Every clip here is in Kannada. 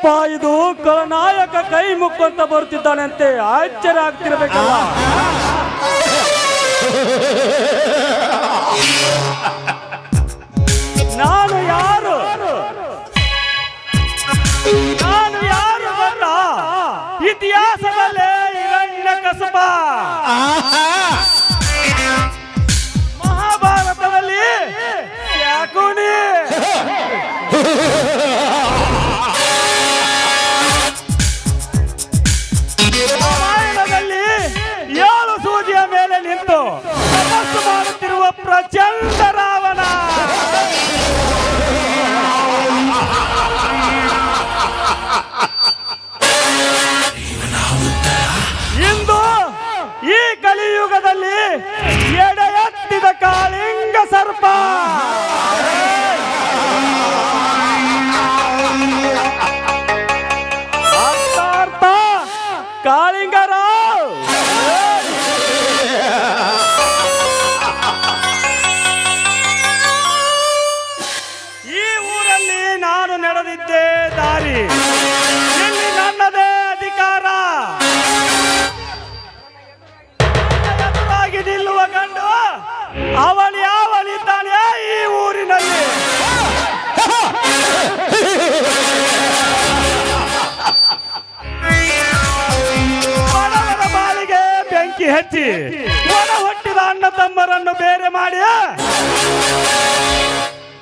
ಏನಪ್ಪ ಇದು ಖಳನಾಯಕ ಕೈ ಮುಕ್ಕಂತ ಬರ್ತಿದ್ದಾನಂತೆ ಆಶ್ಚರ್ಯ ಆಗ್ತಿರ್ಬೇಕಲ್ಲ. ನಾನು ಯಾರು ಗೊತ್ತಾ? ಇತಿಹಾಸದಲ್ಲೇ ಹಿರಣ್ಯಕಶಿಪ, ಮಹಾಭಾರತದಲ್ಲಿ ಶಕುನಿ, ರಾಮಾಯಣದಲ್ಲಿ 7 ಸೂಜಿಯ ಮೇಲೆ ನಿಂತು ತಪಸ್ಸು ಮಾಡುತ್ತಿರುವ ಪ್ರಚಂಡ ರಾವಣ. ಇಂದು ಈ ಕಲಿಯುಗದಲ್ಲಿ ಎಡೆ ಎತ್ತಿದ ಕಾಳಿಂಗ ಸರ್ಪ. ಅರ್ಥಾರ್ಥ ಕಾಳಿಂಗರಾವ್. ಈ ಊರಲ್ಲಿ ನಾನು ನಡೆದಿದ್ದೆ ದಾರಿ, ಇಲ್ಲಿ ನನ್ನದೇ ಅಧಿಕಾರ. ಎದುರಾಗಿ ನಿಲ್ಲುವ ಗಂಡು ಅವನಿದ್ದಾನೆ ಈ ಊರಿನಲ್ಲಿ. ಬಡವರ ಬಾಳಿಗೆ ಬೆಂಕಿ ಹಚ್ಚಿ ಒಡ ಹುಟ್ಟಿದ ಅಣ್ಣ ತಮ್ಮರನ್ನು ಬೇರೆ ಮಾಡಿ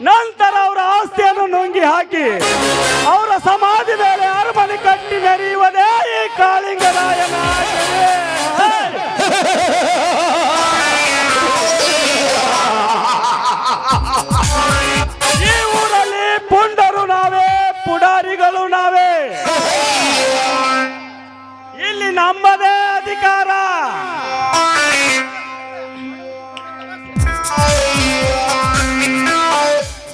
ನಂತರ ಅವರ ಆಸ್ತಿಯನ್ನು ನುಂಗಿ ಹಾಕಿ ಅವರ ಸಮಾಧಿ ಮೇಲೆ ಅರಮನೆ ಕಟ್ಟಿ ಮೆರೆಯುವುದೇ ಈ ಕಾಳಿಂಗರಾಯನ ಆಜ್ಞೆ. ಈ ಊರಲ್ಲಿ ಪುಂಡರು ನಾವೇ, ಪುಡಾರಿಗಳು ನಾವೇ. ಇಲ್ಲಿ ನಮ್ಮದೇ ಅಧಿಕಾರ.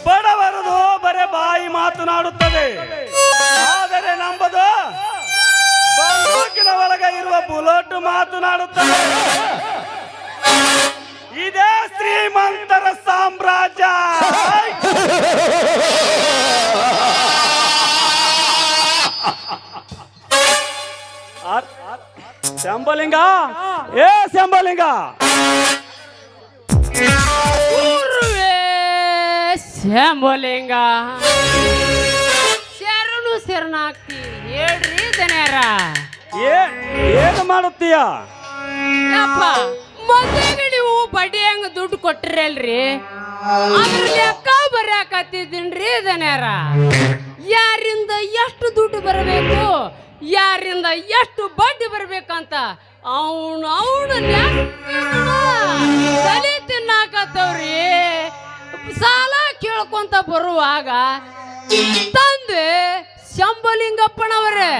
ಬಡವರದು ಬರೇ ಬಾಯಿ ಮಾತನಾಡುತ್ತದೆ, ಆದರೆ ನಂಬದು ಬಂದೂಕಿನ ಒಳಗೆ ಇರುವ ಬುಲೆಟ್ ಮಾತನಾಡುತ್ತದೆ. ಇದೇ ಶ್ರೀಮಂತರ ಸಾಮ್ರಾಜ್ಯ. ಶಂಭಲಿಂಗ, ಏ ಶಂಭಲಿಂಗ, ಶಂಭಲಿಂಗ ಶರಣಾಗ್ತಿ ಹೇಳ್ರಿ ದನ್ಯಾರ. ಏನು ಮಾಡುತ್ತೀಯ? ಮೊದಲಿಗೆ ನೀವು ಬಡ್ಡಿ ಹೆಂಗ ದುಡ್ಡು ಕೊಟ್ಟಿರಲ್ರಿ, ಅದ್ರ ಲೆಕ್ಕ ಬರ್ಯಾಕತ್ತಿದ್ದೀನ್ರಿ ದನ್ಯಾರ. ಯಾರಿಂದ ಎಷ್ಟು ದುಡ್ಡು ಬರಬೇಕು, ಯಾರಿಂದ ಎಷ್ಟು ಬಡ್ಡಿ ಬರ್ಬೇಕಂತ ಅವನು ತಲೆ ತಿನ್ನಾಕತ್ತವ್ರಿ. ಸಾಲ ಕೇಳ್ಕೊಂತ ಬರುವಾಗ ತಂದೆ ಶಂಭಲಿಂಗಪ್ಪನವರೇ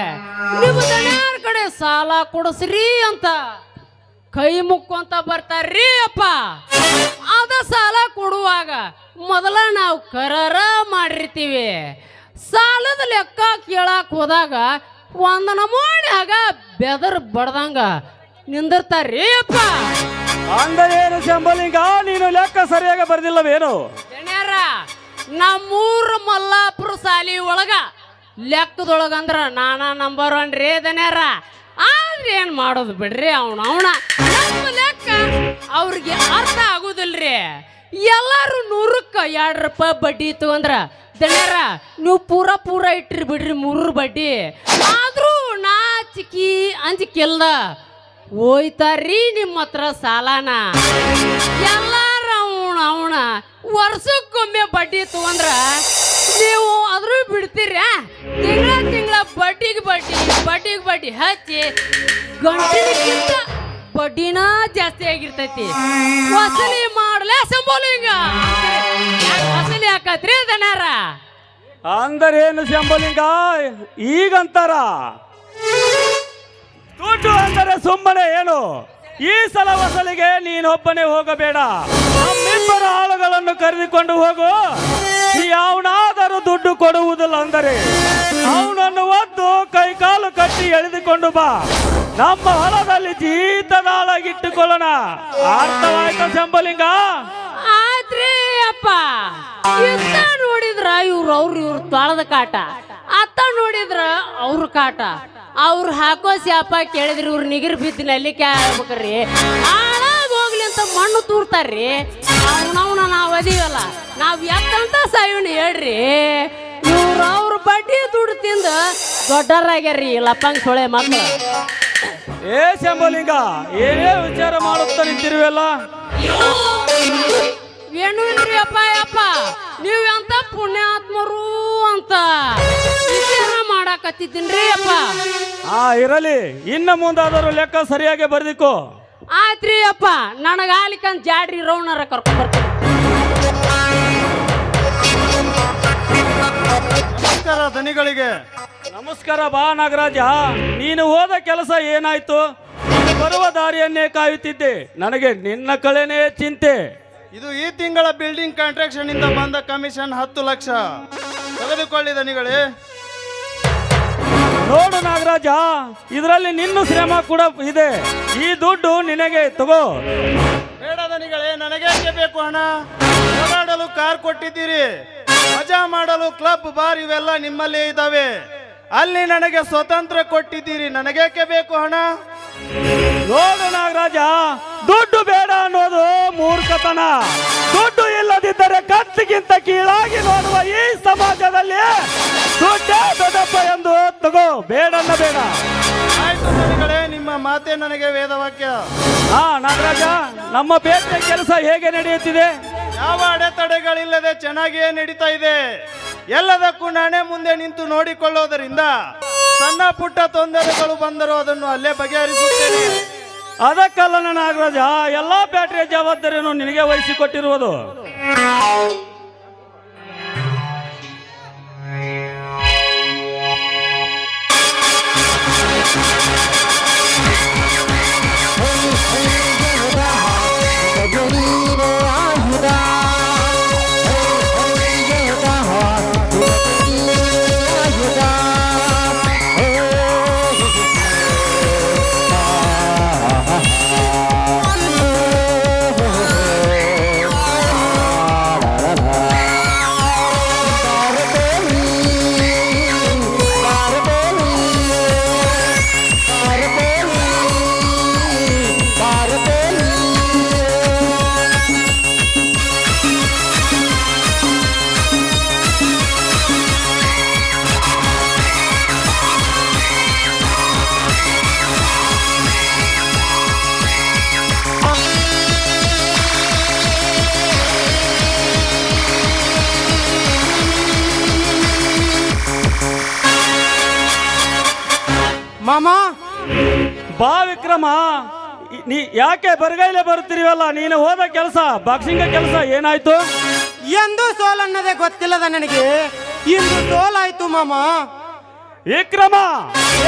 ನಿಮ್ಮ ದನ್ಯಾರ ಕಡೆ ಸಾಲ ಕೊಡಿಸ್ರಿ ಅಂತ ಕೈ ಮುಕ್ಕೊಂತ ಬರ್ತಾರ್ರಿ ಅಪ್ಪ. ಅದ ಸಾಲ ಕೊಡುವಾಗ ಮೊದಲ ನಾವು ಕರಾರ ಮಾಡಿರ್ತೀವಿ. ಸಾಲದ ಲೆಕ್ಕ ಕೇಳಾಕ್ ಹೋದಾಗ ಒಂದ ನಮೂನ್ಯಾಗ ಬೆದರ್ ಬಡ್ದಂಗ ನಿಂದಿರ್ತಾರ್ರಿ ಅಪ್ಪ. ಅಂದೇನು ಶಂಭಲಿಂಗ, ನೀನು ಲೆಕ್ಕ ಸರಿಯಾಗಿ ಬರ್ದಿಲ್ಲವೇನು? ದಣ್ಯಾರ, ನಮ್ಮೂರ ಮಲ್ಲಾಪುರ ಸಾಲಿ ಒಳಗ ಲೆಕ್ಕದೊಳಗಂದ್ರ ನಾನಾ ನಂಬರ್ 1 ರೀ ದನ್ಯಾರ. ಆದ್ರೆ ಏನ್ ಮಾಡೋದು ಬಿಡ್ರಿ, ಅವನ ನಮ್ಮ ಲೆಕ್ಕ ಅವ್ರಿಗೆ ಅರ್ಥ ಆಗುದಿಲ್ರಿ. ಎಲ್ಲಾರು 100ಕ್ಕೆ 2 ರೂಪಾಯಿ ಬಡ್ಡಿ ತಗೊಂಡ್ರ ದಣ್ಯಾರ ನೀವು ಪೂರ ಇಟ್ರಿ ಬಿಡ್ರಿ 3 ಬಡ್ಡಿ. ಆದ್ರೂ ನಾಚಿಕಿ ಅಂಜಿಕಿಲ್ದ ಹೋಯ್ತಾರ್ರಿ ನಿಮ್ಮ ಹತ್ರ ಸಾಲಾನ. ಎಲ್ಲಾರ ಅವನ ವರ್ಷಕ್ಕೊಮ್ಮೆ ಬಡ್ಡಿ ತಗೊಂಡ್ರ ನೀವು ಅದ್ರೂ ಬಿಡ್ತೀರ. ತಿಂಗಳ ಬಡ್ಡಿಗೆ ಹಚ್ಚಿ ಗಂಟಿನಕ್ಕಿಂತ ಬಡ್ಡಿನ ಜಾಸ್ತಿ ಆಗಿರ್ತೈತಿ. ವಸೂಲಿ ಮಾಡಲೇ ಶಂಭಲಿಂಗ, ವಸೂಲಿ ಹಾಕತ್ರಿ ದನ್ಯಾರ. ಅಂದರೇನು ಶಂಭಲಿಂಗ ಈಗಂತಾರ? ದುಡ್ಡು ಅಂದರೆ ಸುಮ್ಮನೆ ಏನು? ಈ ಸಲ ವಸೂಲಿಗೆ ನೀನೊಬ್ಬನೇ ಹೋಗಬೇಡ, ನಮ್ಮಿಬ್ಬರ ಆಳುಗಳನ್ನು ಕರೆದುಕೊಂಡು ಹೋಗು. ಯಾವನಾದರೂ ದುಡ್ಡು ಕೊಡುವುದಿಲ್ಲ ಅಂದರೆ ಅವನನ್ನು ಒದ್ದು ಕೈಕಾಲು ಕಟ್ಟಿ ಎಳೆದುಕೊಂಡು ಬಾ. ನಮ್ಮ ಹೊಲದಲ್ಲಿ ಜೀತದಾಳಾಗಿಟ್ಟುಕೊಳ್ಳೋಣ. ಅರ್ಥವಾಯ್ತು ಶಂಭಲಿಂಗ? ಆದ್ರಿ ಅಪ್ಪ, ನೋಡಿದ್ರ ಇವ್ರು ತಾಳದ ಕಾಟ, ಅತ್ತ ನೋಡಿ ನೋಡಿದ್ರ ಅವ್ರ ಕಾಟ, ಅವ್ರು ಹಾಕೋ ಶಾಪ ಕೇಳಿದ್ರಿ ಇವ್ರು ನಿಗಿರ್ ಬಿದ್ದು ನಲ್ಲಿಕ್ಕೆ ಆಗ್ಬೇಕ್ರಿ, ಹಾಳಾಗಿ ಹೋಗ್ಲಿ ಅಂತ ಮಣ್ಣು ತೂರ್ತಾರ್ರಿ. ಅವನವನ ನಾವು ಅದೀವಲ್ಲ, ನಾವು ಎತ್ತಂತ ಸಾಯೋಣ ಹೇಳ್ರಿ. ಇವ್ರು ಅವ್ರ ಬಡ್ಡಿ ದುಡ್ಡು ತಿಂದು ದೊಡ್ಡರಾಗ್ಯಾರ್ರಿ ಲಪ್ಪಂಗ್ ಸೊಳೆ ಮಕ್ಕಳು. ಏ ಶಂಭಲಿಂಗ, ಏನೇ ವಿಚಾರ ಮಾಡುತ್ತಾ ನಿಂತಿರುವಲ್ಲ? ಏನು ಇಲ್ರಿ ಅಪ್ಪ ಯಪ್ಪ, ನೀವು ಎಂತ ಪುಣ್ಯಾತ್ಮರು ಅಂತ ವಿಚಾರ ಮಾಡಾಕತ್ತಿದ್ದೀನ್ರಿ ಅಪ್ಪ. ಇರಲಿ, ಇನ್ನ ಮುಂದಾದರೂ ಲೆಕ್ಕ ಸರಿಯಾಗಿ ಬರ್ದಿಕ್ಕೋ. ಆಯ್ತ್ರಿ ಅಪ್ಪ, ನನಗೆ ಆಲಿಕಂತ ಜಾಡ್ರಿ ರೌಣರ ಕರ್ಕೊಂಡ್ ಬರ್ತೀನಿ. ನಮಸ್ಕಾರ ದನಿಗಳಿಗೆ. ನಮಸ್ಕಾರ ಬಾ ನಾಗರಾಜ. ನೀನು ಹೋದ ಕೆಲಸ ಏನಾಯ್ತು? ಬರುವ ದಾರಿಯನ್ನೇ ಕಾಯುತ್ತಿದ್ದೆ, ನನಗೆ ನಿನ್ನ ಕಳೆನೇ ಚಿಂತೆ. ಇದು ಈ ತಿಂಗಳ ಬಿಲ್ಡಿಂಗ್ ಕಾಂಟ್ರಾಕ್ಷನ್ ಇಂದ ಬಂದ ಕಮಿಷನ್ 10 ಲಕ್ಷ ತೆಗೆದುಕೊಳ್ಳಿ ದನಿಗಳೇ. ನೋಡು ನಾಗರಾಜ, ಇದರಲ್ಲಿ ನಿನ್ನ ಶ್ರಮ ಕೂಡ ಇದೆ. ಈ ದುಡ್ಡು ನಿನಗೆ ತಗೋ. ಬೇಡ ದನಿಗಳೇ, ನನಗೇಕೆ ಬೇಕು ಹಣ? ಓಡಾಡಲು ಕಾರ್ ಕೊಟ್ಟಿದ್ದೀರಿ, ಮಜಾ ಮಾಡಲು ಕ್ಲಬ್ ಬಾರ್ ಇವೆಲ್ಲ ನಿಮ್ಮಲ್ಲೇ ಇದ್ದಾವೆ. ಅಲ್ಲಿ ನನಗೆ ಸ್ವತಂತ್ರ ಕೊಟ್ಟಿದ್ದೀರಿ, ನನಗೇಕೆ ಬೇಕು ಹಣ? ನೋಡು ನಾಗರಾಜ, ದುಡ್ಡು ಬೇಡ ಅನ್ನೋದು ಮೂರ್ಖತನ. ದುಡ್ಡು ಇಲ್ಲದಿದ್ದರೆ ಕತ್ತಿಗಿಂತ ಕೀಳಾಗಿ ನೋಡುವ ಈ ಸಮಾಜದಲ್ಲಿ ದುಡ್ಡೇ ದೊಡ್ಡಪ್ಪ ಎಂದು ತಗೋ, ಬೇಡನ್ನ ಬೇಡ. ಆಯ್ತು ದನಿಗಳೇ, ನಿಮ್ಮ ಮಾತೆ ನನಗೆ ವೇದವಾಕ್ಯ. ನಾಗರಾಜ, ನಮ್ಮ ಬೇಟೆ ಕೆಲಸ ಹೇಗೆ ನಡೆಯುತ್ತಿದೆ? ಯಾವ ಅಡೆತಡೆಗಳಿಲ್ಲದೆ ಚೆನ್ನಾಗಿಯೇ ನಡೀತಾ ಇದೆ. ಎಲ್ಲದಕ್ಕೂ ನಾನೇ ಮುಂದೆ ನಿಂತು ನೋಡಿಕೊಳ್ಳೋದರಿಂದ ಸಣ್ಣ ಪುಟ್ಟ ತೊಂದರೆಗಳು ಬಂದರೂ ಅದನ್ನು ಅಲ್ಲೇ ಬಗೆಹರಿಸುತ್ತೇನೆ. ಅದಕ್ಕಲ್ಲ ನಾಗರಾಜ, ಎಲ್ಲಾ ಬ್ಯಾಟರಿಯ ಜವಾಬ್ದಾರಿಯನ್ನು ನಿನಗೆ ವಹಿಸಿಕೊಟ್ಟಿರುವುದು. ಮಾಮ, ಬಾ ವಿಕ್ರಮ, ನೀ ಯಾಕೆ ಬರಗೈಲೆ ಬರುತ್ತಿರುವಲ್ಲ? ನೀನು ಹೋದ ಕೆಲಸ, ಬಾಕ್ಸಿಂಗ್ ಕೆಲಸ ಏನಾಯ್ತು? ಎಂದು ಸೋಲನ್ನದೇ ಗೊತ್ತಿಲ್ಲದ ನನಗೆ ಇಂದು ಸೋಲಾಯ್ತು ಮಾಮ. ವಿಕ್ರಮ,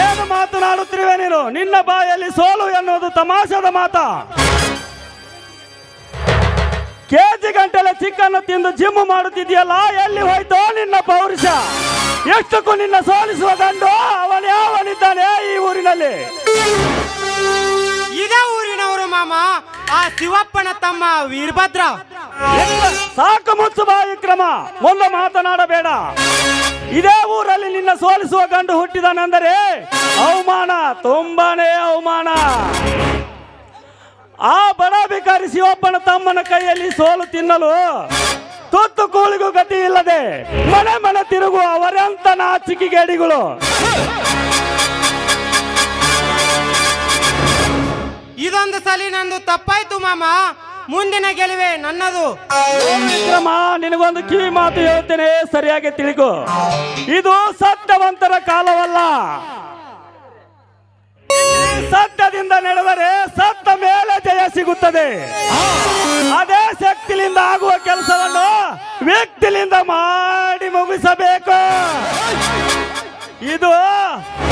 ಏನು ಮಾತನಾಡುತ್ತಿರುವೆ ನೀನು? ನಿನ್ನ ಬಾಯಲ್ಲಿ ಸೋಲು ಎನ್ನುವುದು ತಮಾಷೆದ ಮಾತ. ಕೆಜಿ ಗಂಟೆಲೆ ಚಿಕ್ಕನ್ನು ತಿಂದು ಜಿಮ್ ಮಾಡುತ್ತಿದೆಯಲ್ಲ, ಎಲ್ಲಿ ಹೋಯ್ತೋ ನಿನ್ನ ಪೌರುಷ? ಎಷ್ಟಕ್ಕೂ ನಿನ್ನ ಸೋಲಿಸುವ ಗಂಡು ಅವನಿದ್ದಾನೆ ಈ ಊರಿನಲ್ಲಿ? ಇದೇ ಊರಿನವರು ಮಾಮ, ಆ ಶಿವಪ್ಪನ ತಮ್ಮ ವೀರಭದ್ರ. ಸಾಕು, ಮುಚ್ಚು ಬಾ ವಿಕ್ರಮ, ಮುಂದೆ ಮಾತನಾಡಬೇಡ. ಇದೇ ಊರಲ್ಲಿ ನಿನ್ನ ಸೋಲಿಸುವ ಗಂಡು ಹುಟ್ಟಿದನೆಂದರೆ ಅವಮಾನ, ತುಂಬಾನೇ ಅವಮಾನ. ಆ ಬಡ ಭಿಕಾರಿ ಶಿವಪ್ಪನ ತಮ್ಮನ ಕೈಯಲ್ಲಿ ಸೋಲು ತಿನ್ನಲು ತುತ್ತು ಕೂಳಿಗೂ ಗತಿ ಇಲ್ಲದೆ ಮನೆ ಮನೆ ತಿರುಗುವ ಅವರೆಂತ ನಾಚಿಕೆಗೇಡಿಗಳು. ಇದೊಂದು ಸಲಿ ನಂದು ತಪ್ಪಾಯ್ತು ಮಾಮ, ಮುಂದಿನ ಗೆಲುವೆ ನನ್ನದು. ವಿಕ್ರಮ, ನಿನಗೊಂದು ಕಿವಿ ಮಾತು ಹೇಳ್ತೇನೆ, ಸರಿಯಾಗಿ ತಿಳಿಕೋ. ಇದು ಸತ್ಯವಂತರ ಕಾಲವಲ್ಲ. ಸತ್ಯದಿಂದ ನಡೆದರೆ ಸತ್ತ ಮೇಲೆ ಜಯ ಸಿಗುತ್ತದೆ. ಅದೇ ಶಕ್ತಿಯಿಂದ ಆಗುವ ಕೆಲಸವನ್ನು ವ್ಯಕ್ತಿಲಿಂದ ಮಾಡಿ ಮುಗಿಸಬೇಕು. ಇದು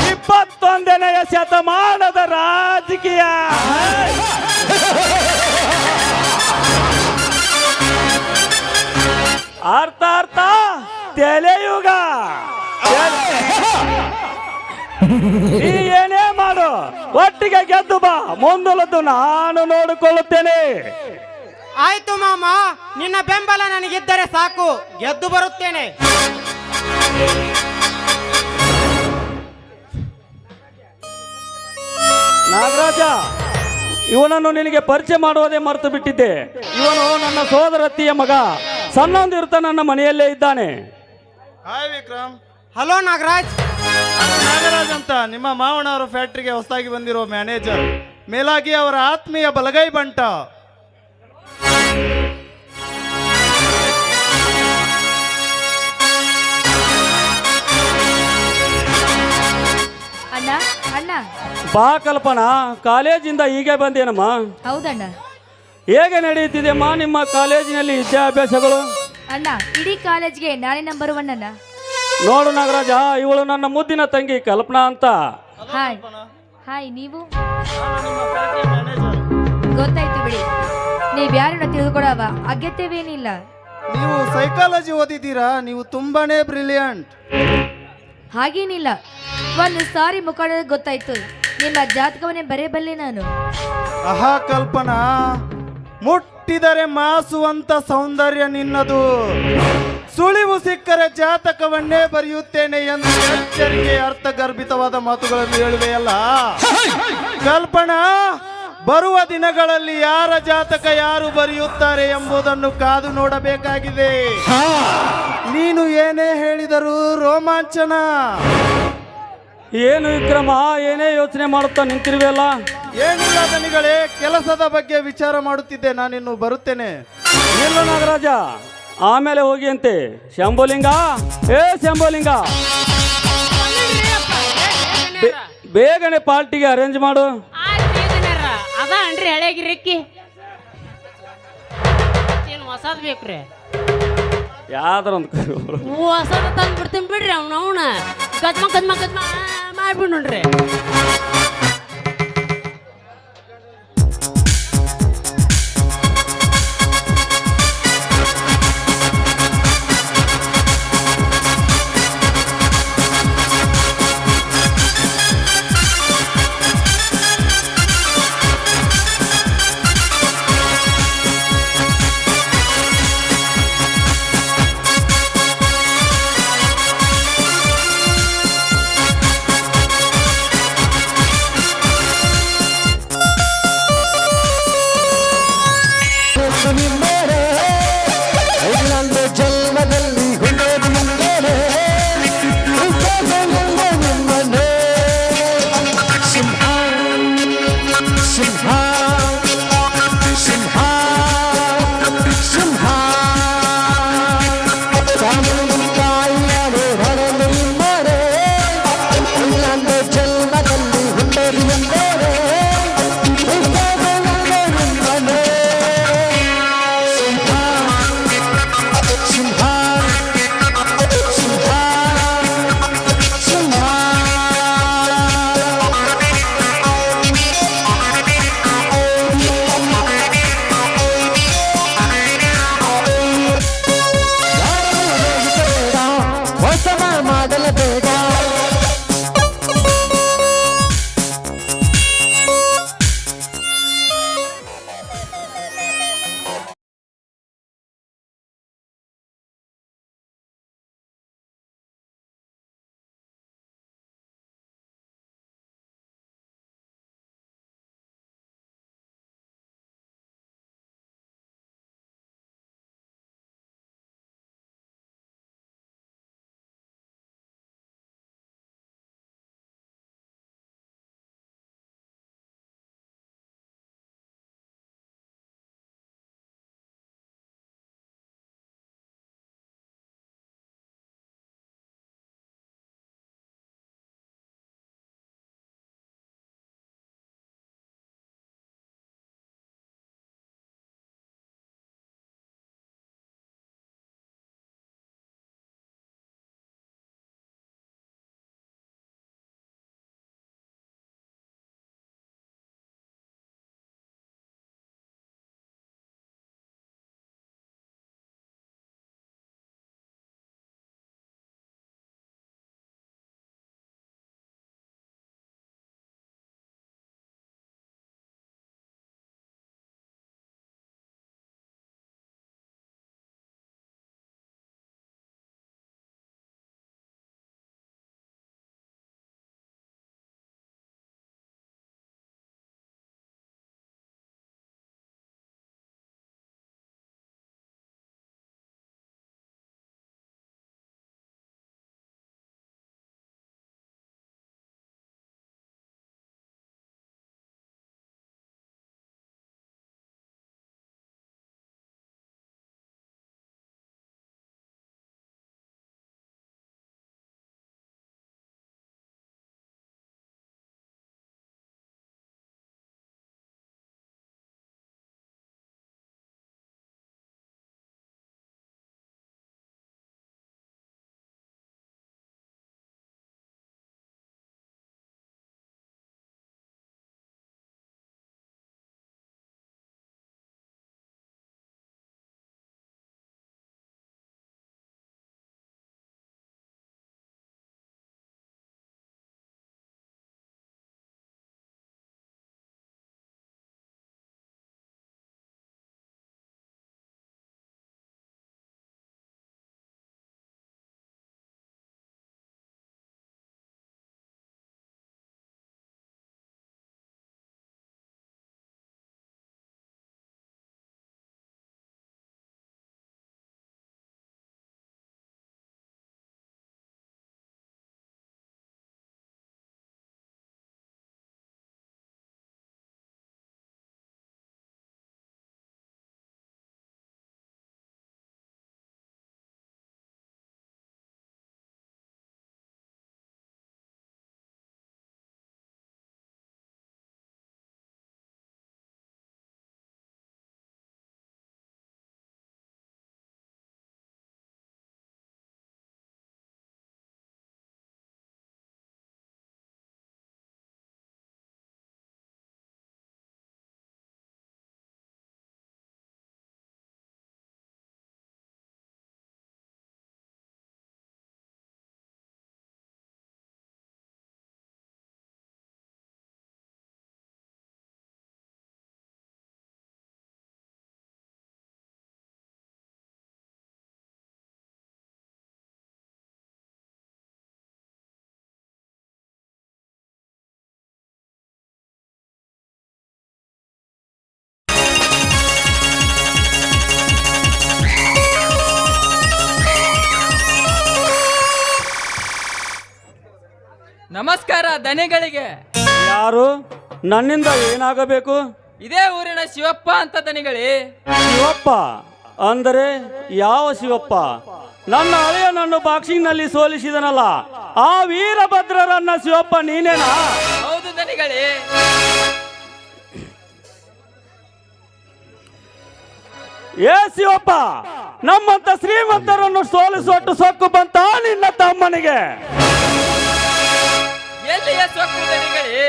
21ನೇ ಶತಮಾನದ ರಾಜಕೀಯ. ಅರ್ಥ ತೆಲೆಯುಗ. ನೀ ಏನೇ ಮಾಡು, ಒಟ್ಟಿಗೆ ಗೆದ್ದು ಬಾ, ಮುಂದಲದ್ದು ನಾನು ನೋಡಿಕೊಳ್ಳುತ್ತೇನೆ. ಆಯ್ತು ಮಾಮ, ನಿನ್ನ ಬೆಂಬಲ ನನಗಿದ್ದರೆ ಸಾಕು, ಗೆದ್ದು ಬರುತ್ತೇನೆ. ನಾಗರಾಜ, ಇವನನ್ನು ನಿನಗೆ ಪರಿಚಯ ಮಾಡುವುದೇ ಮರೆತು ಬಿಟ್ಟಿದ್ದೆ. ಇವನು ನನ್ನ ಸೋದರತ್ತಿಯ ಮಗ. ಸಣ್ಣಂದಿರುತ್ತ ನನ್ನ ಮನೆಯಲ್ಲೇ ಇದ್ದಾನೆ. ಹಾಯ್ ವಿಕ್ರಮ್. ಹಲೋ ನಾಗರಾಜ್. ನಾನು ನಾಗರಾಜ್ ಅಂತ, ನಿಮ್ಮ ಮಾವನವರ ಫ್ಯಾಕ್ಟ್ರಿಗೆ ಹೊಸದಾಗಿ ಬಂದಿರೋ ಮ್ಯಾನೇಜರ್. ಮೇಲಾಗಿ ಅವರ ಆತ್ಮೀಯ ಬಲಗೈ ಬಂಟ. ಅಣ್ಣ ಅಣ್ಣ ಬಾ ಕಲ್ಪನಾ, ಕಾಲೇಜಿಂದ ಹೀಗೆ ಬಂದೇನಮ್ಮ. ಹೌದಣ್ಣ. ಹೇಗೆ ನಡೆಯುತ್ತಿದೆಯಮ್ಮ ನಿಮ್ಮ ಕಾಲೇಜಿನಲ್ಲಿ ವಿದ್ಯಾಭ್ಯಾಸಗಳು? ಅಣ್ಣ ಇಡೀ ಕಾಲೇಜ್ಗೆ ನಾನೇ ನಂಬರ್ 1 ಅಣ್ಣ. ನೋಡು ನಾಗರಾಜ, ಇವಳು ನನ್ನ ಮುದ್ದಿನ ತಂಗಿ ಕಲ್ಪನಾ ಅಂತ. Hi hi. ನೀವು ನಾನು ನಿಮ್ಮ ಫ್ಯಾಕ್ಟ್ರಿ ಮ್ಯಾನೇಜರ್. ಗೊತ್ತಾಯ್ತು ಬಿಡಿ. ನೀವ್ ಯಾರನ್ನ ತಿಳ್ಕೊಡವ ಅಗತ್ಯವೇನಿಲ್ಲ. ನೀವು ಸೈಕಾಲಜಿ ಓದಿದ್ದೀರಾ? ನೀವು ತುಂಬಾನೇ ಬ್ರಿಲಿಯಂಟ್. ಹಾಗೇನಿಲ್ಲ, ಒಂದು ಸಾರಿ ಮುಖಾಡ ಗೊತ್ತಾಯ್ತು. ನಿಮ್ಮ ಜಾತಕವನ್ನೇ ಬರೆಯಬಲ್ಲೆ ನಾನು. ಆಹಾ ಕಲ್ಪನಾ, ಮುಟ್ಟಿದರೆ ಮಾಸುವಂತ ಸೌಂದರ್ಯ ನಿನ್ನದು. ಸುಳಿವು ಸಿಕ್ಕರೆ ಜಾತಕವನ್ನೇ ಬರೆಯುತ್ತೇನೆ ಎಂದು ಎಚ್ಚರಿಕೆ ಅರ್ಥಗರ್ಭಿತವಾದ ಮಾತುಗಳನ್ನು ಹೇಳುವೆಯಲ್ಲ ಕಲ್ಪನಾ. ಬರುವ ದಿನಗಳಲ್ಲಿ ಯಾರ ಜಾತಕ ಯಾರು ಬರೆಯುತ್ತಾರೆ ಎಂಬುದನ್ನು ಕಾದು ನೋಡಬೇಕಾಗಿದೆ. ನೀನು ಏನೇ ಹೇಳಿದರೂ ರೋಮಾಂಚನ. ಏನು ವಿಕ್ರಮ, ಏನೇ ಯೋಚನೆ ಮಾಡುತ್ತಾ ನಿಂತಿರುವೆಯಲ್ಲ? ಏನಿಲ್ಲ ದನಿಗಳೇ, ಕೆಲಸದ ಬಗ್ಗೆ ವಿಚಾರ ಮಾಡುತ್ತಿದ್ದೆ. ನಾನಿನ್ನು ಬರುತ್ತೇನೆ. ಇಲ್ಲ ನಾಗರಾಜ, ಆಮೇಲೆ ಹೋಗಿ ಅಂತೆ. ಶಂಭುಲಿಂಗ, ಏ ಶಂಭುಲಿಂಗ, ಬೇಗನೆ ಪಾರ್ಟಿಗೆ ಅರೇಂಜ್ ಮಾಡು. ಅದ ಅನ್ರಿ ಹಳೆಗಿರಿಕ್ಕಿ ಏನು ಹೊಸದ್ ಬೇಕ್ರಿ? ಯಾವ್ದಾರ ಒಂದು ಹೊಸದ ತಂದು ಬಿಡ್ತೀನಿ ಬಿಡ್ರಿ. ಅವನ ಗಜ್ಮ ಮಾಡ್ಬಿಡ್ ನೋಡ್ರಿ. ನಮಸ್ಕಾರ ದನಿಗಳಿಗೆ. ಯಾರು? ನನ್ನಿಂದ ಏನಾಗಬೇಕು? ಇದೇ ಊರಿನ ಶಿವಪ್ಪ ಅಂತ ದನಿಗಳೇ. ಶಿವಪ್ಪ ಅಂದರೆ ಯಾವ ಶಿವಪ್ಪ? ನನ್ನ ಹಳೆಯನನ್ನು ಬಾಕ್ಸಿಂಗ್ ನಲ್ಲಿ ಸೋಲಿಸಿದನಲ್ಲ, ಆ ವೀರಭದ್ರರನ್ನ ಶಿವಪ್ಪ ನೀನೇನಾ? ಹೌದು ದನಿಗಳೇ. ಏ ಶಿವಪ್ಪ, ನಮ್ಮಂತ ಶ್ರೀಮಂತರನ್ನು ಸೋಲಿಸುವಟ್ಟು ಸೊಕ್ಕು ಬಂತ ನಿನ್ನ ತಮ್ಮನಿಗೆ? ಎಲ್ಲಿಯ ಸೊಕ್ಕು ದನಿಗಳೇ?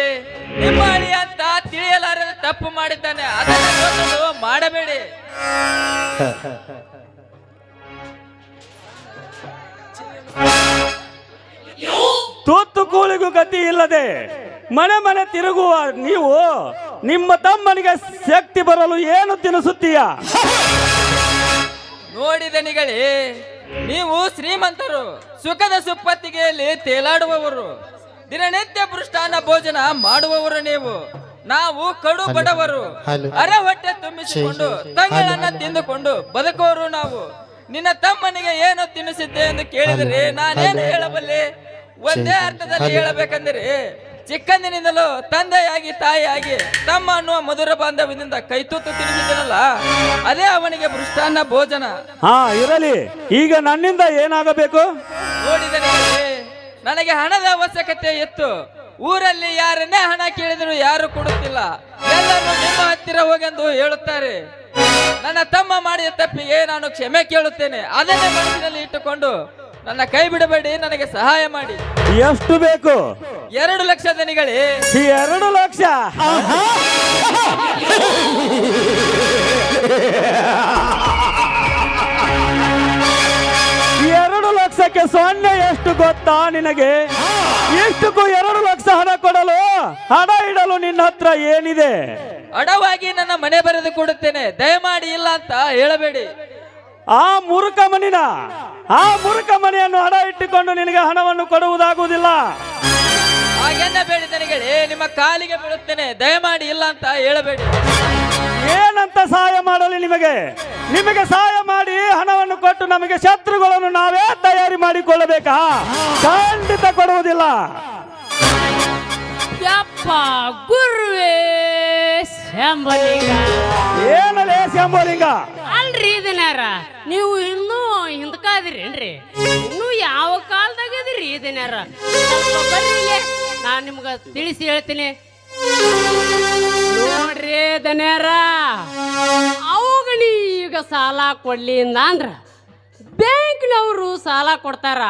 ನಿಮ್ಮ ಅಳಿ ಅಂತ ತಿಳಿಯಲಾರದ ತಪ್ಪು ಮಾಡಿದ್ದಾನೆ, ಅದನ್ನು ಯೋಚನೆ ಮಾಡಬೇಡಿ. ತುತ್ತು ಕೂಳಿಗೂ ಗತಿ ಇಲ್ಲದೆ ಮನೆ ಮನೆ ತಿರುಗುವ ನೀವು ನಿಮ್ಮ ತಮ್ಮನಿಗೆ ಶಕ್ತಿ ಬರಲು ಏನು ತಿನ್ನಿಸುತ್ತೀಯ? ನೋಡಿ ದನಿಗಳೇ, ನೀವು ಶ್ರೀಮಂತರು, ಸುಖದ ಸುಪ್ಪತ್ತಿಗೆಯಲ್ಲಿ ತೇಲಾಡುವವರು, ದಿನನಿತ್ಯ ಪೃಷ್ಟಾನ್ನ ಭೋಜನ ಮಾಡುವವರು. ನೀವು ನಾವು ಕಡು ಬಡವರು, ಅರೆ ಹೊಟ್ಟೆ ತುಂಬಿಸಿಕೊಂಡು ತಂಗಳನ್ನ ತಿಂದುಕೊಂಡು ಬದುಕುವವರು ನಾವು. ನಿನ್ನ ತಮ್ಮನಿಗೆ ಏನು ತಿನ್ನಿಸಿದ್ದೆ ಎಂದು ಕೇಳಿದರೆ ನಾನೇನು ಹೇಳಬಲ್ಲೆ? ಒಂದೇ ಅರ್ಥದಲ್ಲಿ ಹೇಳಬೇಕಂದರೆ, ಚಿಕ್ಕಂದಿನಿಂದಲೂ ತಂದೆಯಾಗಿ ತಾಯಿಯಾಗಿ ತಮ್ಮ ಅನ್ನುವ ಮಧುರ ಬಾಂಧವ್ಯದಿಂದ ಕೈತೂತು ತಿನ್ನಿಸಿದ್ದನಲ್ಲ, ಅದೇ ಅವನಿಗೆ ಪೃಷ್ಟಾನ್ನ ಭೋಜನ. ಹಾ ಇರಲಿ, ಈಗ ನನ್ನಿಂದ ಏನಾಗಬೇಕು? ನೋಡಿದರೆ ನನಗೆ ಹಣದ ಅವಶ್ಯಕತೆ ಇತ್ತು. ಊರಲ್ಲಿ ಯಾರನ್ನೇ ಹಣ ಕೇಳಿದ್ರು ಯಾರು ಕೊಡುತ್ತಿಲ್ಲ, ಎಲ್ಲರೂ ನಿಮ್ಮ ಹತ್ತಿರ ಹೋಗೆಂದು ಹೇಳುತ್ತಾರೆ. ನನ್ನ ತಮ್ಮ ಮಾಡಿದ ತಪ್ಪಿಗೆ ನಾನು ಕ್ಷಮೆ ಕೇಳುತ್ತೇನೆ. ಅದನ್ನೇ ಮನಸ್ಸಿನಲ್ಲಿ ಇಟ್ಟುಕೊಂಡು ನನ್ನ ಕೈ ಬಿಡಬೇಡಿ, ನನಗೆ ಸಹಾಯ ಮಾಡಿ. ಎಷ್ಟು ಬೇಕು? 2 ಲಕ್ಷ ದನಿಗಳೇ. 2 ಲಕ್ಷ? ಈ 2 ಲಕ್ಷಕ್ಕೆ ಸೊನ್ನೆ ಎಷ್ಟು ಗೊತ್ತಾ ನಿನಗೆ? ಎಷ್ಟಕ್ಕೂ 2 ಲಕ್ಷ ಹಣ ಕೊಡಲು, ಹಣ ಇಡಲು ನಿನ್ನ ಹತ್ರ ಏನಿದೆ? ಅಡವಾಗಿ ನನ್ನ ಮನೆ ಬರೆದು ಕೊಡುತ್ತೇನೆ, ದಯಮಾಡಿ ಇಲ್ಲ ಅಂತ ಹೇಳಬೇಡಿ. ಆ ಮುರುಕ ಮನೆಯನ್ನು ಹಣ ಇಟ್ಟುಕೊಂಡು ನಿನಗೆ ಹಣವನ್ನು ಕೊಡುವುದಾಗುವುದಿಲ್ಲ. ಹಾಗೆನ್ನಬೇಡಿ ದನಿಗಳೇ, ನಿಮ್ಮ ಕಾಲಿಗೆ ಬೀಳುತ್ತೇನೆ, ದಯಮಾಡಿ ಇಲ್ಲ ಅಂತ ಹೇಳಬೇಡಿ. ಏನಂತ ಸಹಾಯ ಮಾಡಲಿ ನಿಮಗೆ? ನಿಮಗೆ ಸಹಾಯ ಮಾಡಿ ಹಣವನ್ನು ಕೊಟ್ಟು ನಮಗೆ ಶತ್ರುಗಳನ್ನು ನಾವೇ ತಯಾರಿ ಮಾಡಿಕೊಳ್ಳಬೇಕಾ? ಖಂಡಿತ ಕೊಡುವುದಿಲ್ಲ. ಯಪ್ಪ ಗುರುವೇ ಶಂಭಲಿಂಗ. ಏನಲೇ ಶಂಭಲಿಂಗ? ಅಲ್ರಿ ಇದನ್ಯಾರ ನೀವು ಇನ್ನೂ ಹಿಂದಕಾದಿರೇನ್ರಿ? ಇನ್ನೂ ಯಾವ ಕಾಲದಾಗ ಅದಿರಿ ಇದನ್ಯಾರ? ಸ್ವಲ್ಪ ಬರ್ರಿ, ನಾನು ನಿಮ್ಗೆ ತಿಳಿಸಿ ಹೇಳ್ತೀನಿ. ನೋಡ್ರಿ ದನ್ಯಾರ, ಅವುಗಳಿ ಈಗ ಸಾಲ ಕೊಡ್ಲಿ ಅಂದ್ರ ಬ್ಯಾಂಕ್ನವರು ಸಾಲ ಕೊಡ್ತಾರ,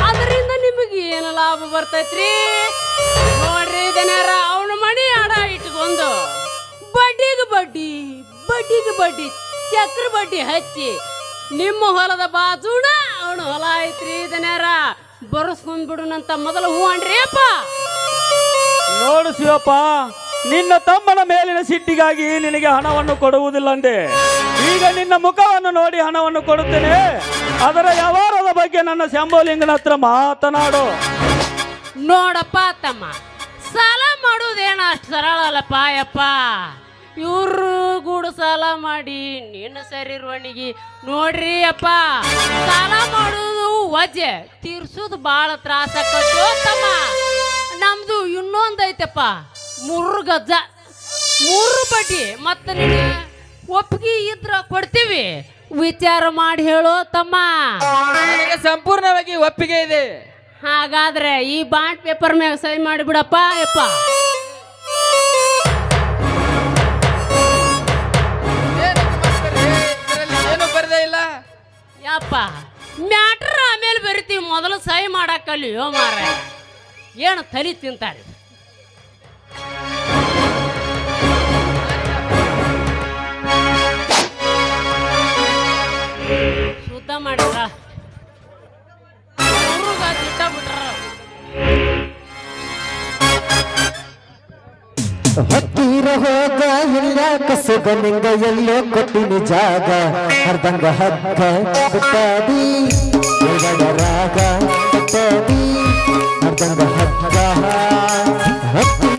ಅದರಿಂದ ನಿಮಗೆ ಏನು ಲಾಭ ಬರ್ತೈತ್ರಿ? ನೋಡ್ರಿ ದನ್ಯಾರ, ಅವನ ಮನೆ ಅಡ ಇಟ್ಕೊಂಡು ಬಡ್ಡಿಗೆ ಬಡ್ಡಿ ಚಕ್ರ ಬಡ್ಡಿ ಹಚ್ಚಿ ನಿಮ್ಮ ಹೊಲದ ಬಾಜುನ ಅವನು ಹೊಲ ಐತ್ರಿ ದನ್ಯಾರ, ಬರಸ್ಕೊಂಡ್ಬಿಡುನಂತ ಮೊದಲು ಹೂ ಅನ್ರಿ ಅಪ್ಪ. ನೋಡು ಶಿವಪ್ಪ, ನಿನ್ನ ತಮ್ಮನ ಮೇಲಿನ ಸಿಟ್ಟಿಗಾಗಿ ನಿನಗೆ ಹಣವನ್ನು ಕೊಡುವುದಿಲ್ಲ ಅಂದೆ. ಈಗ ನಿನ್ನ ಮುಖವನ್ನು ನೋಡಿ ಹಣವನ್ನು ಕೊಡುತ್ತೇನೆ. ಅದರ ವ್ಯವಹಾರದ ಬಗ್ಗೆ ನನ್ನ ಶಂಭುಲಿಂಗನ ಹತ್ರ ಮಾತನಾಡು. ನೋಡಪ್ಪ ತಮ್ಮ, ಸಾಲ ಮಾಡೋದೇನ ಅಷ್ಟು ಸರಳ ಅಲ್ಲಪ್ಪ ಯಪ್ಪ. ಇವ್ರು ಗೂಡು ಸಾಲ ಮಾಡಿ ನಿನ್ನ ಸರಿರುವಣಿಗೆ ನೋಡ್ರಿ ಅಪ್ಪ, ಸಾಲ ಮಾಡೋದು ವಜೆ, ತೀರ್ಸೋದು ಭಾಳ ತ್ರಾಸ ಆಕತ್ತು ತಮ್ಮ. ನಮ್ದು ಇನ್ನೊಂದು ಐತಪ್ಪ, 3 ಗಜ 3 ಬಡ್ಡಿ. ಮತ್ತೆ ನಿನ್ನ ಒಪ್ಪಿಗೆ ಇದ್ರ ಕೊಡ್ತೀವಿ, ವಿಚಾರ ಮಾಡಿ ಹೇಳೋ ತಮ್ಮ. ನನಗೆ ಸಂಪೂರ್ಣವಾಗಿ ಒಪ್ಪಿಗೆ ಇದೆ. ಹಾಗಾದ್ರೆ ಈ ಬಾಂಡ್ ಪೇಪರ್ ಮ್ಯಾಗ ಸಹಿ ಮಾಡಿಬಿಡಪ್ಪ ಯಪ್ಪ. ಏನು ಬರದೇ ಇಲ್ಲ ಯಪ್ಪ, ಮ್ಯಾಟ್ರ್ ಆಮೇಲೆ ಬರಿತೀವಿ, ಮೊದಲು ಸಹಿ ಮಾಡಕ್ಕಲ್ಲಿಯೋ ಮಾರ. ಏನು ತಲಿ ತಿಂತಾರೆ? ಶುದ್ಧ ಮಾಡಿದ್ರ ಬಿಟ್ಟ ಬಿಟ್ರ. ಹತ್ತಿರ ಹೋಗ ಇಲ್ಲ ಕಸಬನಿಂಗ ಎಲ್ಲೋ ಕೊಟ್ಟಿನ ಜಾಗ ಅರ್ಧಂಗ ಹಗ್ಗ ಬಿಟ್ಟಾದಿ ರಾಗ ಬಿಟ್ಟಾದಿ ಅರ್ಧಂಗ ಹಗ್ಗ ಹತ್ತಿ.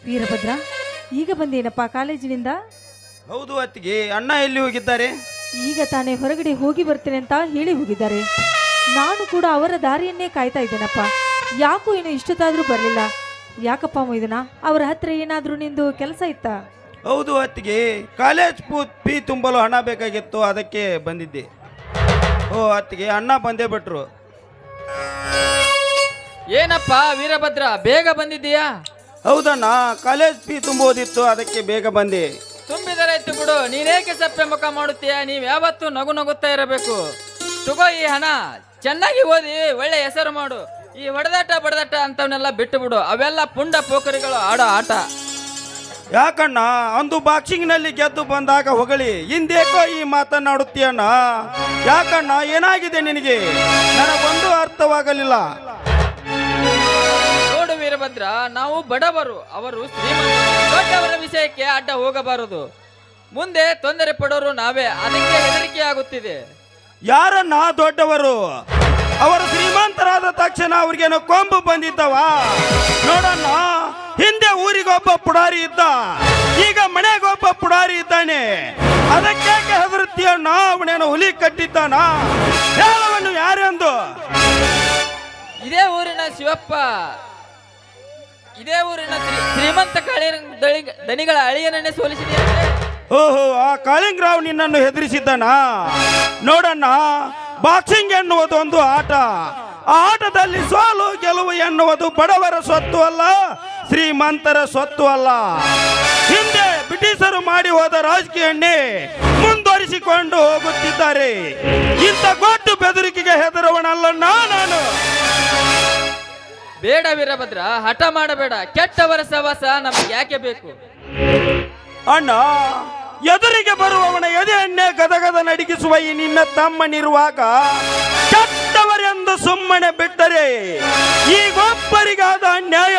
ವೀರಭದ್ರ, ಈಗ ಬಂದೇನಪ್ಪ ಕಾಲೇಜಿನಿಂದ? ಹೌದು ಅತ್ತಿಗೆ, ಅಣ್ಣ ಎಲ್ಲಿ ಹೋಗಿದ್ದಾರೆ? ಈಗ ತಾನೇ ಹೊರಗಡೆ ಹೋಗಿ ಬರ್ತೇನೆ ಅಂತ ಹೇಳಿ ಹೋಗಿದ್ದಾರೆ. ನಾನು ಕೂಡ ಅವರ ದಾರಿಯನ್ನೇ ಕಾಯ್ತಾ ಇದ್ದೇನಪ್ಪ. ಯಾಕೋ ಏನು ಇಷ್ಟೊತ್ತಾದರೂ ಬರಲಿಲ್ಲ. ಯಾಕಪ್ಪ ಮೊಯ್ದನ, ಅವರ ಹತ್ರ ಏನಾದರೂ ನಿಂದು ಕೆಲಸ ಇತ್ತಾ? ಹೌದು ಅತ್ತಿಗೆ, ಕಾಲೇಜ್ ಫೀ ತುಂಬಲು ಹಣ ಬೇಕಾಗಿತ್ತು, ಅದಕ್ಕೆ ಬಂದಿದ್ದೆ. ಓ ಅತ್ತಿಗೆ, ಅಣ್ಣ ಬಂದೇ ಬಿಟ್ರು. ಏನಪ್ಪ ವೀರಭದ್ರ, ಬೇಗ ಬಂದಿದ್ದೀಯಾ? ಹೌದಣ್ಣ, ಕಾಲೇಜ್ ಫೀ ತುಂಬುವುದಿತ್ತು, ಅದಕ್ಕೆ ಬೇಗ ಬಂದೆ. ತುಂಬಿದರಾಯ್ತು ಬಿಡು, ನೀನೇಕೆ ಸಪ್ಪೆ ಮುಖ ಮಾಡುತ್ತೀಯ? ನೀವ್ ಯಾವತ್ತೂ ನಗು ನಗುತ್ತಾ ಇರಬೇಕು. ತಗೋ ಈ ಹಣ, ಚೆನ್ನಾಗಿ ಓದಿ ಒಳ್ಳೆ ಹೆಸರು ಮಾಡು. ಈ ಹೊಡೆದಾಟ ಬಡದಾಟ ಅಂತವನ್ನೆಲ್ಲ ಬಿಟ್ಟು ಬಿಡು, ಅವೆಲ್ಲ ಪುಂಡ ಪೋಖರಿಗಳು ಆಡೋ ಆಟ. ಯಾಕಣ್ಣ, ಅಂದು ಬಾಕ್ಸಿಂಗ್ನಲ್ಲಿ ಗೆದ್ದು ಬಂದಾಗ ಹೊಗಳಿ ಹಿಂದೇಕೋ ಈ ಮಾತನಾಡುತ್ತೀಯಣ್ಣ? ಯಾಕಣ್ಣ, ಏನಾಗಿದೆ ನಿನಗೆ? ನನಗೊಂದು ಅರ್ಥವಾಗಲಿಲ್ಲ. ನೋಡು ವೀರಭದ್ರ, ನಾವು ಬಡವರು, ಅವರು ಶ್ರೀಮಂತರು. ದೊಡ್ಡವರ ವಿಷಯಕ್ಕೆ ಅಡ್ಡ ಹೋಗಬಾರದು. ಮುಂದೆ ತೊಂದರೆ ಪಡೋರು ನಾವೇ, ಅದಕ್ಕೆ ಹೆದರಿಕೆ ಆಗುತ್ತಿದೆ. ಯಾರನ್ನ ದೊಡ್ಡವರು? ಅವರು ಶ್ರೀಮಂತರಾದ ತಕ್ಷಣ ಅವ್ರಿಗೇನೋ ಕೊಂಬು ಬಂದಿದ್ದವ? ನೋಡಣ್ಣ, ಹಿಂದೆ ಊರಿಗೊಬ್ಬ ಪುಡಾರಿ ಇದ್ದ, ಈಗ ಮನೆಗೊಬ್ಬ ಪುಡಾರಿ ಇದ್ದಾನೆ. ಅದಕ್ಕೆ ಹೆದರುತ್ತೀಯಣ್ಣ? ಅವನೇನೋ ಹುಲಿ ಕಟ್ಟಿದ್ದಾನ? ಹೇಳವನ್ನು ಯಾರೆಂದು? ಇದೇ ಊರಿನ ಶಿವಪ್ಪ, ಇದೇ ಊರಿನ ಶ್ರೀಮಂತ ದಣಿಗಳ ಅಳಿಯನನ್ನೇ ಸೋಲಿಸಿದೆಯಂತೆ. ಓಹೋ, ಆ ಕಾಳಿಂಗರಾವ್ ನಿನ್ನನ್ನು ಹೆದರಿಸಿದ್ದಾನ? ನೋಡಣ್ಣ, ಬಾಕ್ಸಿಂಗ್ ಎನ್ನುವುದು ಒಂದು ಆಟ. ಆ ಆಟದಲ್ಲಿ ಸೋಲು ಗೆಲುವು ಎನ್ನುವುದು ಬಡವರ ಸ್ವತ್ತು ಅಲ್ಲ, ಶ್ರೀಮಂತರ ಸ್ವತ್ತು ಅಲ್ಲ. ಹಿಂದೆ ಬ್ರಿಟಿಷರು ಮಾಡಿ ಹೋದ ರಾಜಕೀಯನ್ನೇ ಮುಂದುವರಿಸಿಕೊಂಡು ಹೋಗುತ್ತಿದ್ದಾರೆ. ಇಂಥ ಗೊಟ್ಟು ಬೆದರಿಕೆಗೆ ಹೆದರುವನಲ್ಲ ನಾನು. ಬೇಡ ವೀರಭದ್ರ, ಹಠ ಮಾಡಬೇಡ. ಕೆಟ್ಟವರ ಸವಾಸ ನಮಗೆ ಯಾಕೆ ಬೇಕು? ಅಣ್ಣ, ಎದುರಿಗೆ ಬರುವವನ ಎದೆಯನ್ನೇ ಗದಗದ ನಡಿಗಿಸುವ ಈ ನಿನ್ನ ತಮ್ಮನಿರುವಾಗ ಕೆಟ್ಟವರೆಂದು ಸುಮ್ಮನೆ ಬಿಟ್ಟರೆ ಈಗೊಬ್ಬರಿಗಾದ ಅನ್ಯಾಯ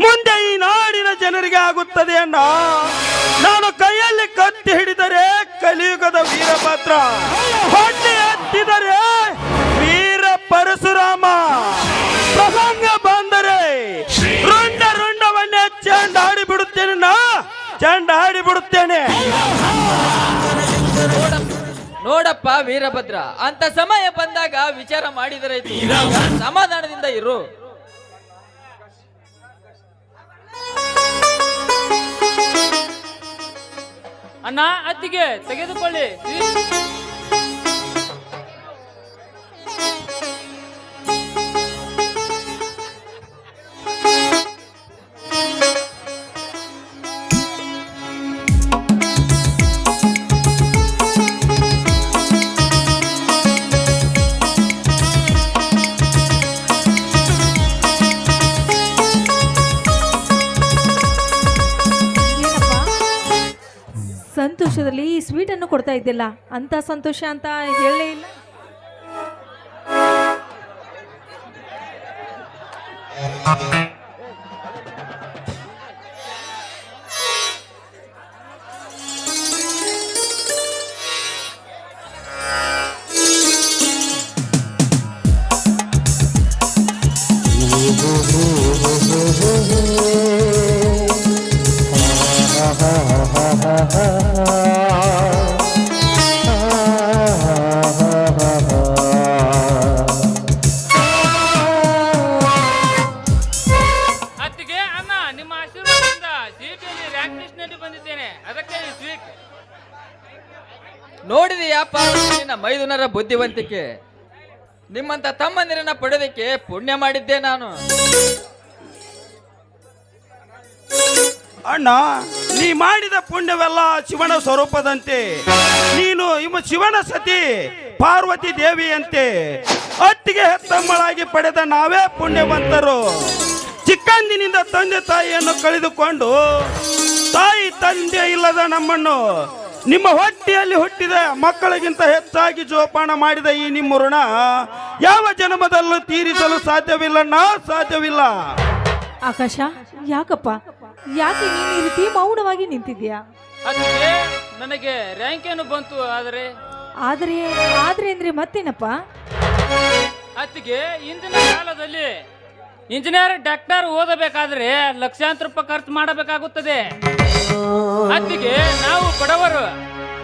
ಮುಂದೆ ಈ ನಾಡಿನ ಜನರಿಗೆ ಆಗುತ್ತದೆ ಅಣ್ಣ. ನಾನು ಕೈಯಲ್ಲಿ ಕತ್ತಿ ಹಿಡಿದರೆ ಕಲಿಯುಗದ ವೀರಭದ್ರ, ಹೊಟ್ಟೆ ಎತ್ತಿದರೆ ವೀರ ಪರಶುರಾಮ, ಪ್ರಸಂಗ ಬಂದರೆ ರುಂಡ ರುಂಡವನ್ನೇ ಚೆಂಡಾಡಿ ಬಿಡುತ್ತೇನೆ ಚೆಂಡಾಡಿ ಬಿಡುತ್ತೇನೆ. ನೋಡಪ್ಪ ವೀರಭದ್ರ, ಅಂತ ಸಮಯ ಬಂದಾಗ ವಿಚಾರ ಮಾಡಿದರೆ ಸಮಾಧಾನದಿಂದ ಇರು. ಅಣ್ಣ, ಅತ್ತಿಗೆ ತೆಗೆದುಕೊಳ್ಳಿ. ಸಂತೋಷದಲ್ಲಿ ಈ ಸ್ವೀಟ್ ಅನ್ನು ಕೊಡ್ತಾ ಇದ್ದಿಲ್ಲ, ಅಂತ ಸಂತೋಷ ಅಂತ ಹೇಳಲೇ ಇಲ್ಲ. ಅತ್ತಿಗೆ, ಅಣ್ಣ, ನಿಮ್ಮ ಆಶೀರ್ವಾದದಿಂದ ಸಿಟಿಯಲ್ಲಿ ರ್ಯಾಂಕ್ ಲಿಸ್ಟ್ ನಲ್ಲಿ ಬಂದಿದ್ದೇನೆ, ಅದಕ್ಕೆ ಈ ಸ್ವೀಟ್. ನೋಡಿದೆಯಾ ಪಾರ್ವತಿನ ಮೈದುನರ ಬುದ್ಧಿವಂತಿಕೆ? ನಿಮ್ಮಂತ ತಮ್ಮಂದಿರನ್ನ ಪಡೆದಕ್ಕೆ ಪುಣ್ಯ ಮಾಡಿದ್ದೆ ನಾನು. ಅಣ್ಣ, ನೀ ಮಾಡಿದ ಪುಣ್ಯವೆಲ್ಲ ಶಿವನ ಸ್ವರೂಪದಂತೆ. ನೀನು ಶಿವನ ಸತಿ ಪಾರ್ವತಿ ದೇವಿಯಂತೆ ಒಟ್ಟಿಗೆ ಹೆತ್ತಮ್ಮಳಾಗಿ ಪಡೆದ ನಾವೇ ಪುಣ್ಯವಂತರು. ಚಿಕ್ಕಂದಿನಿಂದ ತಂದೆ ತಾಯಿಯನ್ನು ಕಳೆದುಕೊಂಡು ತಾಯಿ ತಂದೆ ಇಲ್ಲದ ನಮ್ಮನ್ನು ನಿಮ್ಮ ಹೊಟ್ಟೆಯಲ್ಲಿ ಹುಟ್ಟಿದ ಮಕ್ಕಳಿಗಿಂತ ಹೆಚ್ಚಾಗಿ ಜೋಪಾನ ಮಾಡಿದ ಈ ನಿಮ್ಮ ಋಣ ಯಾವ ಜನ್ಮದಲ್ಲೂ ತೀರಿಸಲು ಸಾಧ್ಯವಿಲ್ಲ. ಆಕಾಶ, ಯಾಕಪ್ಪ, ಯಾಕೆ ನೀನು ಈ ರೀತಿ ಮೌನವಾಗಿ ನಿಂತಿದ್ಯಾ? ಅತ್ತಿಗೆ, ನನಗೆ ರ್ಯಾಂಕ್ ಏನು ಬಂತು, ಆದರೆ ಅಂದ್ರೆ ಮತ್ತೇನಪ್ಪ? ಅತ್ತಿಗೆ, ಇಂದಿನ ಕಾಲದಲ್ಲಿ ಇಂಜಿನಿಯರ್ ಡಾಕ್ಟರ್ ಓದಬೇಕಾದ್ರೆ ಲಕ್ಷಾಂತರ ರೂಪಾಯಿ ಖರ್ಚು ಮಾಡಬೇಕಾಗುತ್ತದೆ. ಅತ್ತಿಗೆ, ನಾವು ಬಡವರು,